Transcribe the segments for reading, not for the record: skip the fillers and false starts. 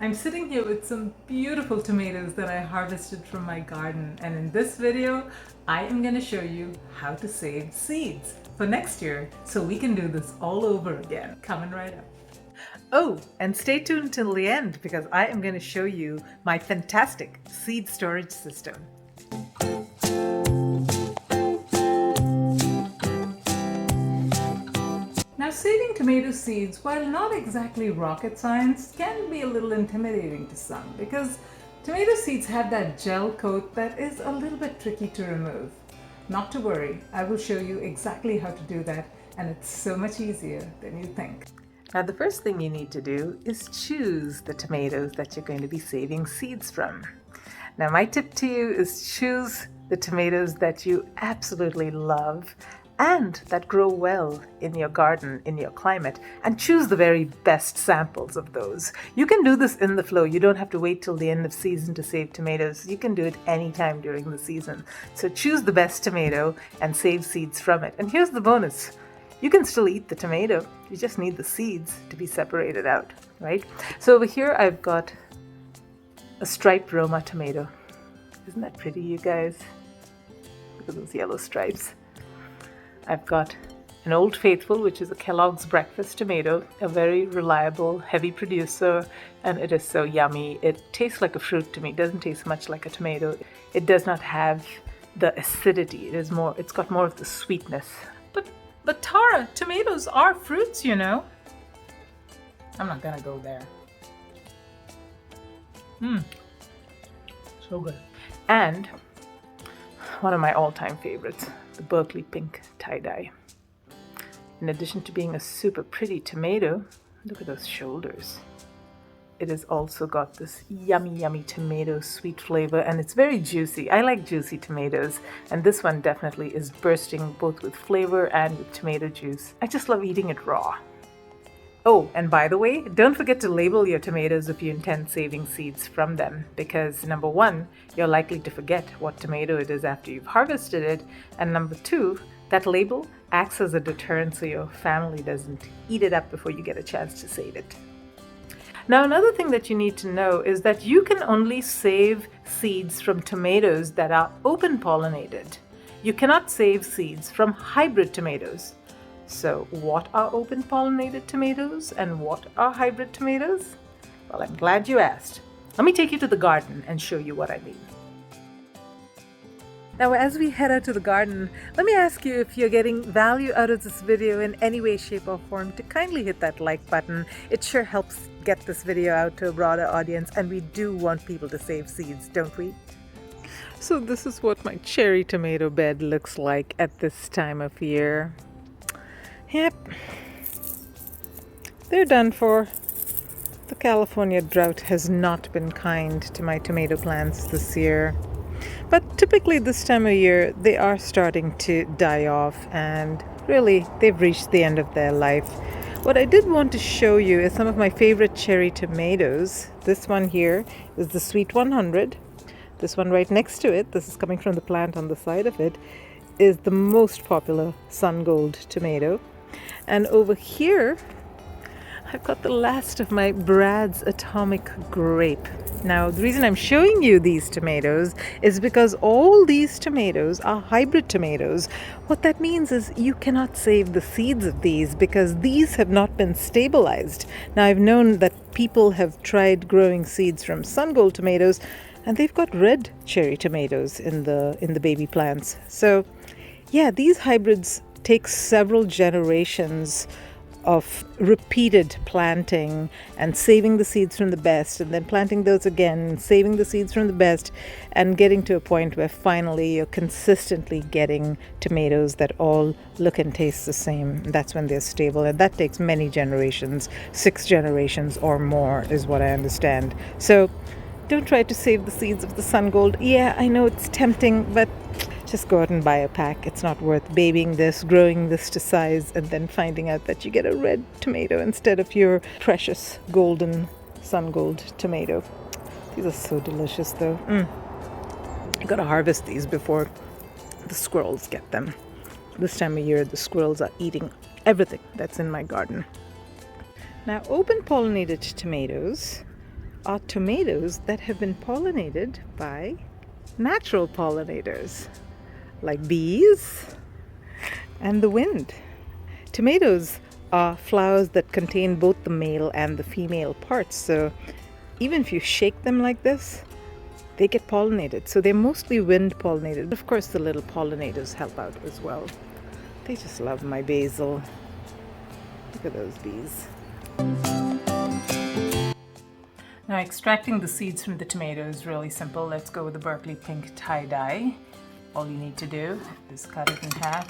I'm sitting here with some beautiful tomatoes that I harvested from my garden, and in this video I am going to show you how to save seeds for next year so we can do this all over again. Coming right up. Oh, and stay tuned till the end because I am going to show you my fantastic seed storage system. Now, saving tomato seeds, while not exactly rocket science, can be a little intimidating to some because tomato seeds have that gel coat that is a little bit tricky to remove. Not to worry, I will show you exactly how to do that, and it's so much easier than you think. Now, the first thing you need to do is choose the tomatoes that you're going to be saving seeds from. Now, my tip to you is choose the tomatoes that you absolutely love and that grow well in your garden, in your climate, and choose the very best samples of those. You can do this in the flow. You don't have to wait till the end of season to save tomatoes. You can do it anytime during the season. So choose the best tomato and save seeds from it. And here's the bonus. You can still eat the tomato. You just need the seeds to be separated out, right? So over here I've got a striped Roma tomato. Isn't that pretty, you guys? Look at those yellow stripes. I've got an Old Faithful, which is a Kellogg's breakfast tomato, a very reliable, heavy producer, and it is so yummy. It tastes like a fruit to me. It doesn't taste much like a tomato. It does not have the acidity. It's got more of the sweetness. But Tara, tomatoes are fruits, you know. I'm not gonna go there. So good. And one of my all-time favorites, the Berkeley Pink Tie-Dye. In addition to being a super pretty tomato, look at those shoulders. It has also got this yummy, yummy tomato sweet flavor, and it's very juicy. I like juicy tomatoes, and this one definitely is bursting both with flavor and with tomato juice. I just love eating it raw. Oh, and by the way, don't forget to label your tomatoes if you intend saving seeds from them, because number one, you're likely to forget what tomato it is after you've harvested it, and number two, that label acts as a deterrent so your family doesn't eat it up before you get a chance to save it. Now, another thing that you need to know is that you can only save seeds from tomatoes that are open pollinated. You cannot save seeds from hybrid tomatoes. So what are open pollinated tomatoes and what are hybrid tomatoes? Well, I'm glad you asked. Let me take you to the garden and show you what I mean. Now, as we head out to the garden, let me ask you if you're getting value out of this video in any way, shape, or form to kindly hit that like button. It sure helps get this video out to a broader audience, and we do want people to save seeds, don't we? So this is what my cherry tomato bed looks like at this time of year. Yep, they're done for. The California drought has not been kind to my tomato plants this year. But typically this time of year, they are starting to die off, and really, they've reached the end of their life. What I did want to show you is some of my favorite cherry tomatoes. This one here is the Sweet 100. This one right next to it, this is coming from the plant on the side of it, is the most popular Sun Gold tomato. And over here, I've got the last of my Brad's Atomic Grape. Now, the reason I'm showing you these tomatoes is because all these tomatoes are hybrid tomatoes. What that means is you cannot save the seeds of these because these have not been stabilized. Now, I've known that people have tried growing seeds from Sun Gold tomatoes, and they've got red cherry tomatoes in the baby plants. So, yeah, these hybrids take several generations of repeated planting and saving the seeds from the best, and then planting those again, saving the seeds from the best, and getting to a point where finally you're consistently getting tomatoes that all look and taste the same. That's when they're stable, and that takes many generations, 6 generations or more is what I understand. So don't try to save the seeds of the Sun Gold. Yeah, I know it's tempting, but just go out and buy a pack. It's not worth babying this, growing this to size, and then finding out that you get a red tomato instead of your precious golden Sun Gold tomato. These are so delicious though. You gotta harvest these before the squirrels get them. This time of year, the squirrels are eating everything that's in my garden. Now, open pollinated tomatoes are tomatoes that have been pollinated by natural pollinators, like bees and the wind. Tomatoes are flowers that contain both the male and the female parts, so even if you shake them like this, they get pollinated. So they're mostly wind pollinated. Of course, the little pollinators help out as well. They just love my basil. Look at those bees. Now, extracting the seeds from the tomato is really simple. Let's go with the Berkeley Pink tie-dye. All you need to do is cut it in half.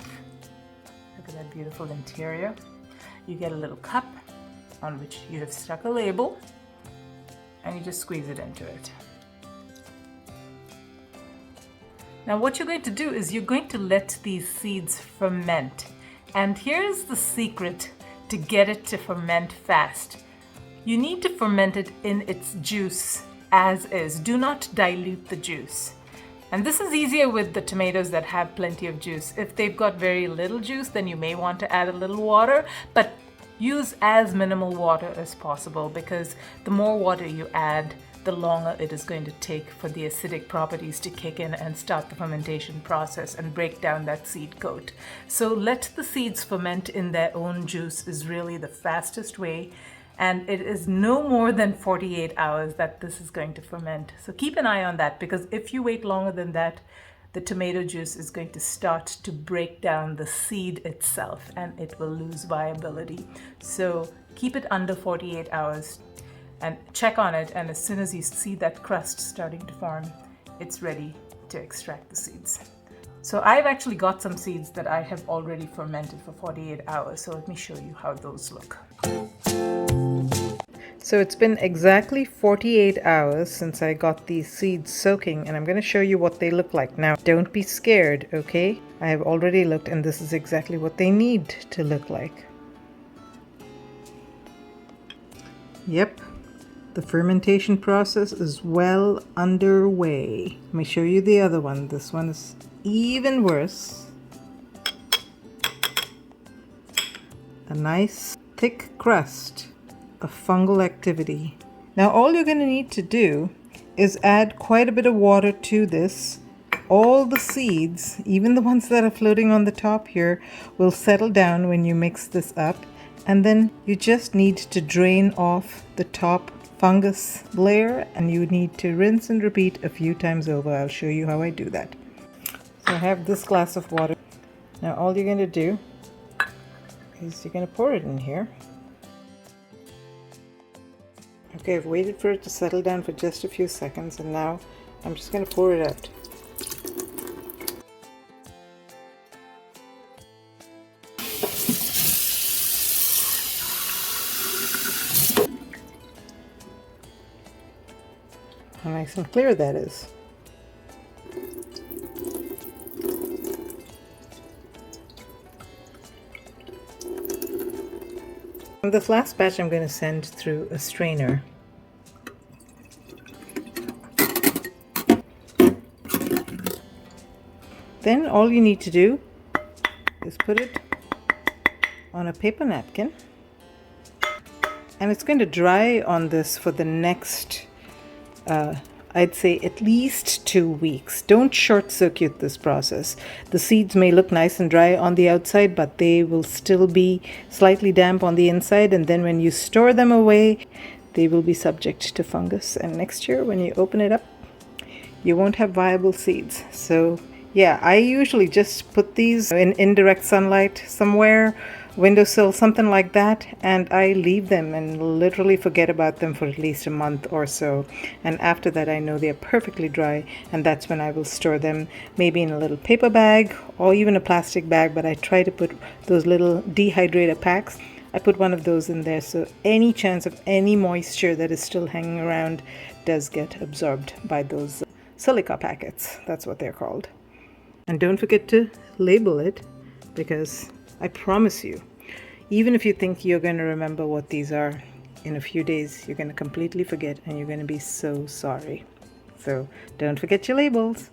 Look at that beautiful interior. You get a little cup on which you have stuck a label, and you just squeeze it into it. Now what you're going to do is you're going to let these seeds ferment. And here's the secret to get it to ferment fast. You need to ferment it in its juice as is. Do not dilute the juice. And this is easier with the tomatoes that have plenty of juice. If they've got very little juice, then you may want to add a little water, but use as minimal water as possible, because the more water you add, the longer it is going to take for the acidic properties to kick in and start the fermentation process and break down that seed coat. So let the seeds ferment in their own juice is really the fastest way. And it is no more than 48 hours that this is going to ferment. So keep an eye on that, because if you wait longer than that, the tomato juice is going to start to break down the seed itself and it will lose viability. So keep it under 48 hours and check on it. And as soon as you see that crust starting to form, it's ready to extract the seeds. So I've actually got some seeds that I have already fermented for 48 hours. So let me show you how those look. So it's been exactly 48 hours since I got these seeds soaking, and I'm going to show you what they look like. Now, don't be scared, okay? I have already looked, and this is exactly what they need to look like. Yep, the fermentation process is well underway. Let me show you the other one. This one is even worse. A nice thick crust of fungal activity. Now all you're going to need to do is add quite a bit of water to this. All the seeds, even the ones that are floating on the top here, will settle down when you mix this up, and then you just need to drain off the top fungus layer, and you need to rinse and repeat a few times over. I'll show you how I do that. So I have this glass of water. Now all you're going to do is you're going to pour it in here. Okay, I've waited for it to settle down for just a few seconds, and now I'm just going to pour it out. How nice and clear that is. This last batch I'm going to send through a strainer. Then all you need to do is put it on a paper napkin, and it's going to dry on this for the next I'd say at least 2 weeks. Don't short circuit this process. The seeds may look nice and dry on the outside, but they will still be slightly damp on the inside, and then when you store them away, they will be subject to fungus, and next year when you open it up, you won't have viable seeds. So yeah, I usually just put these in indirect sunlight somewhere, windowsill, something like that, and I leave them and literally forget about them for at least a month or so. And after that, I know they're perfectly dry, and that's when I will store them, maybe in a little paper bag or even a plastic bag, but I try to put those little dehydrator packs. I put one of those in there, so any chance of any moisture that is still hanging around does get absorbed by those silica packets. That's what they're called. And don't forget to label it, because I promise you, even if you think you're going to remember what these are, in a few days you're going to completely forget, and you're going to be so sorry. So don't forget your labels.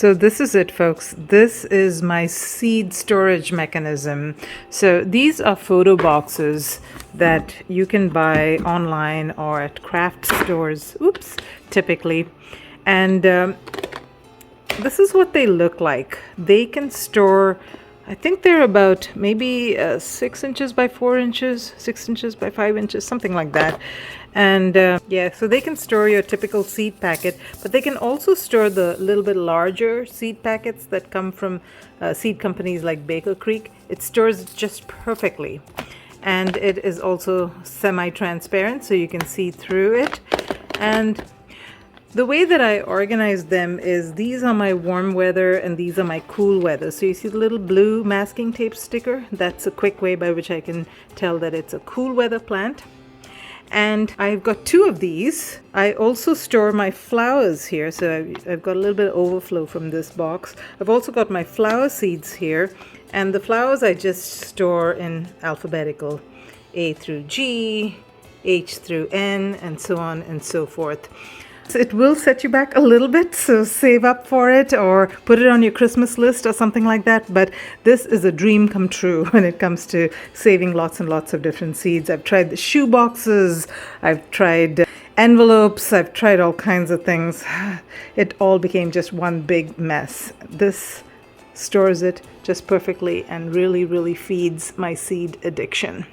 So this is it, folks. This is my seed storage mechanism. So these are photo boxes that you can buy online or at craft stores, typically. And this is what they look like. They can store, I think they're about maybe 6 inches by 4 inches, 6 inches by 5 inches, something like that. And yeah, so they can store your typical seed packet, but they can also store the little bit larger seed packets that come from seed companies like Baker Creek. It stores just perfectly. And it is also semi-transparent, so you can see through it. And the way that I organize them is these are my warm weather and these are my cool weather. So you see the little blue masking tape sticker? That's a quick way by which I can tell that it's a cool weather plant. And I've got 2 of these. I also store my flowers here, so I've got a little bit of overflow from this box. I've also got my flower seeds here, and the flowers I just store in alphabetical A through G, H through N, and so on and so forth. It will set you back a little bit, so save up for it or put it on your Christmas list or something like that. But this is a dream come true when it comes to saving lots and lots of different seeds. I've tried the shoe boxes, I've tried envelopes, I've tried all kinds of things. It all became just one big mess. This stores it just perfectly and really, really feeds my seed addiction.